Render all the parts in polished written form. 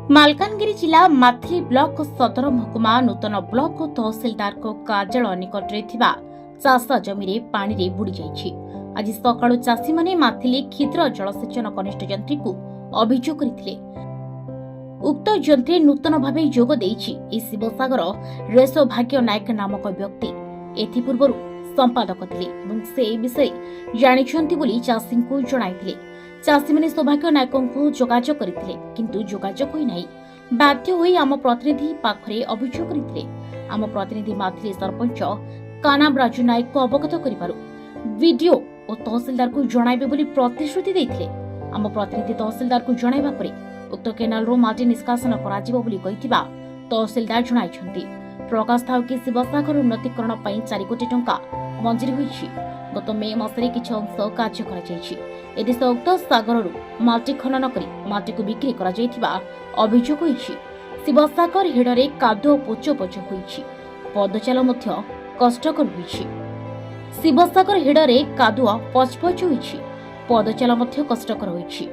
मालकानगिरी जिला माथिली ब्लॉक सदर महकुमा नूतन ब्लॉक तहसिलदार कार्यालय निकट चाष जमी पानी बुड़ी जाइछि। आज सकाळु चाषी माने माथिली क्षुद्र जलसेचन कनिष्ठ यंत्री को अभियोग करथिले। उक्त यंत्री नूतन भावे जोग देइछि। ए शिवसागर रेसो भाग्य नायक नामक व्यक्ति एथिपूर्वरु संपादक थिले एवं से विषय जानिछन्ति बोली चाषी को जणाइथिले। चाषी माने सौभाग्य नायक को जोगाजोग करथिले किंतु जोगाजोग होई नाही। बाध्य होई आम प्रतिनिधि पाखरे अभियोग करथिले। आम प्रतिनिधि माथिली सरपंच कानाम राजू नायक को अवगत करिबारु वीडियो और तहसीलदार को जणाइबे बोली प्रतिश्रुति दैथिले। आम प्रतिनिधि तहसीलदार को जणाइबा परे उक्त केनाल रो माटी निष्कासन कराजिबो बोली कहिथिबा तहसीलदार जणाइछन्ति। प्रकाश थाउ कि शिवसागर उन्नतीकरण पई 4 कोटी टंका मंजूरी होईछि। गत मे मासरे किछ अंश कार्य करा जायछि। एदिस उक्त सागररु माटी खनन करी माटी को बिक्री करा जायथिबा अभियोग होईछि। शिवसागर हेडरे कादो पोचो पोचो होईछि। पदचाल मध्य कष्टकर होईछि। शिवसागर हेडरे कादुआ पचपच होईछि। पदचाल मध्य कष्टकर होईछि।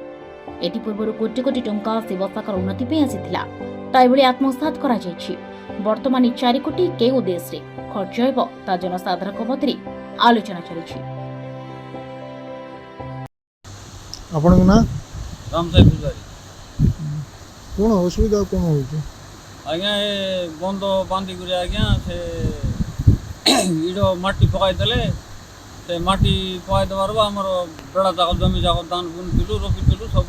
एटी पूर्वरु कोटी कोटी टंका शिवसागर उन्नति पे आसीथिला ताइबोली आत्मसात करा जायछि। वर्तमान 4 कोटी के उद्देश्य रे खर्च हेबो ता जनसाधारण मध्य आलोचना चलिछि। आपन ना रामसाई पुजारी कोन असुविधा कोन होइछ आज्ञा ए बंद बांधी गुरे आज्ञा से इडो माटी पकाई देले से माटी पकाई देबार हमर बड़ा जागा जमी जागा दान बुन दिलु रोपी दिलु सब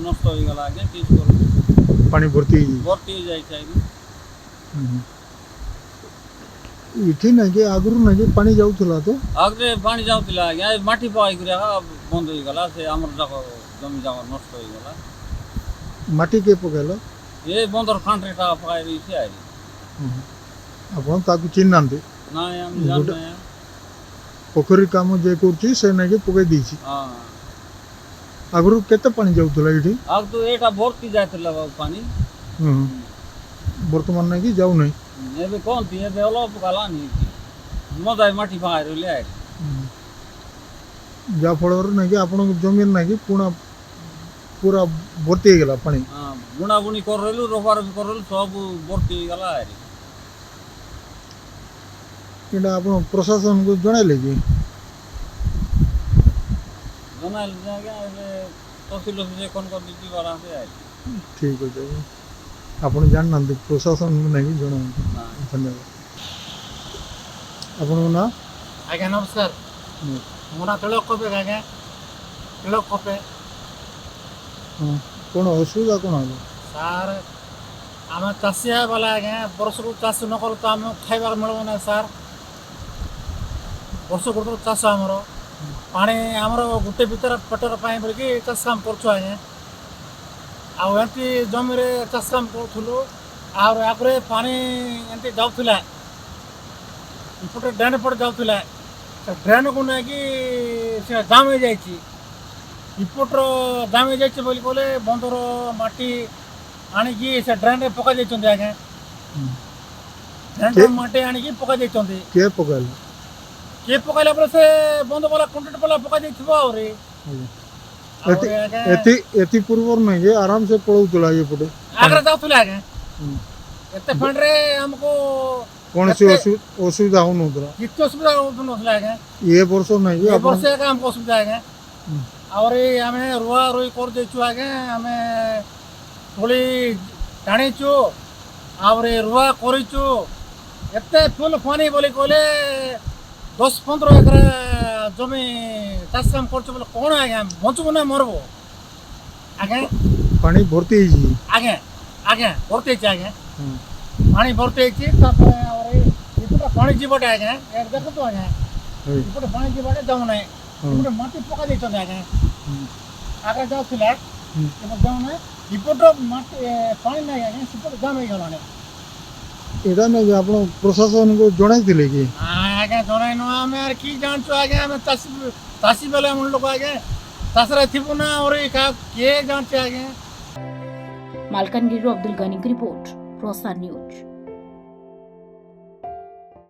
नष्ट हो गेला आज्ञा किस करू पानी भर्ती जाय छै। इठी ना के आगुरु ना के पानी जाउथला तो आगरे पानी जाउथला आज्ञा माटी पकाई गुरे बंद हो गेला से हमर जागा जमी जागा नष्ट हो गेला। माटी के पकेलो ये बंदर खांडरे टा पकाई रही छै आइ आपन ताकु चिन्नांते ना हम जानना है पोखरी काम जे करछि से ना के पके दीछि। हां आगुरु केते पानी जाउथला इठी आग तो एटा भर्ती जायतला पानी वर्तमान ना के जाउ नै एबे कोन थी एबे अलप गाला नी मजाय माटी पकाई रहले आइ जा फळर ना के आपन जमीन ना के पूरा भर्ती हो गेला पानी। हां बुना बुनी कर रहलु रोपार भी कर रहलु सब भर्ती हो गेला आइ एटा आपन प्रशासन को जणाइले कि जनाल जागा एबे तहसील से कोन कर दीती वाला से आइ ठीक हो जाए आपन जाननांते प्रशासन नहीं जणा। धन्यवाद। आपन ना आज्ञा नमस्कार मोना तेल कपे आज्ञा तेल कपे कोन असुविधा कोन हलो सार आम चाषिया वाला आज्ञा वर्ष को चाष न कल तो आम खाइबा मिलबो ना सार वर्ष को चाष आमर पानी आमर गोटे भीतर पेटर पाए बोलिकी चाष काम करछु आज्ञा आती जमी चाष काम करूँ आगे पानी एमती जाऊला इपटे ड्रेन पटे जाऊला ड्रेन को लेकिन जाम हो जाइए इपटर जाम हो जाइए बोली कहले बंदर माटी आणिकी से ड्रेन रे पका देइछन्ते आगे ड्रेन रे माटी आणिकी पका देइछन्ते के पकाइला पर से बंद वाला कॉन्ट्रैक्ट वाला पका देइथिबो औरे एति पूर्वर नहीं के आराम से पळौतला ये पटे आगरा जाउतला आगे एते फंड रे हमको कौन सी असुविधा होनोतला किछ असुविधा होनोतला आगे ये वर्ष नहीं ये वर्ष का हमको असुविधा आगे और हमें रुआ रुई कर देछु आगे हमें थोड़ी टाणीछु और रुआ करिछु एते फुल पानी बोली कहले 10-15 एकड़ जमी चाष काम करछु बोले कोन आगे बचबो ना मरबो आगे पानी भर्ती ही आगे आगे भर्ती छै आगे पानी भर्ती छै तब और इपटा पानी जीवटे आगे एक देखो तो आगे इपटे पानी जीवटे जाउ नै इपटे माटी पका दै छन आगे आगे जाउथिला इपटे जाउ नै इपटे माटी पानी नै आगे इपटे जाम हो गेलाने एटा नै आपण प्रशासन को जणाई दिले कि आगे जणाई न हमें यार की जानछु आगे हमें तासी बेले हम लोग आगे तासरा थिबो ना और का के जानछु आगे। मालकानगिरी अब्दुल गनी की रिपोर्ट प्रसार न्यूज।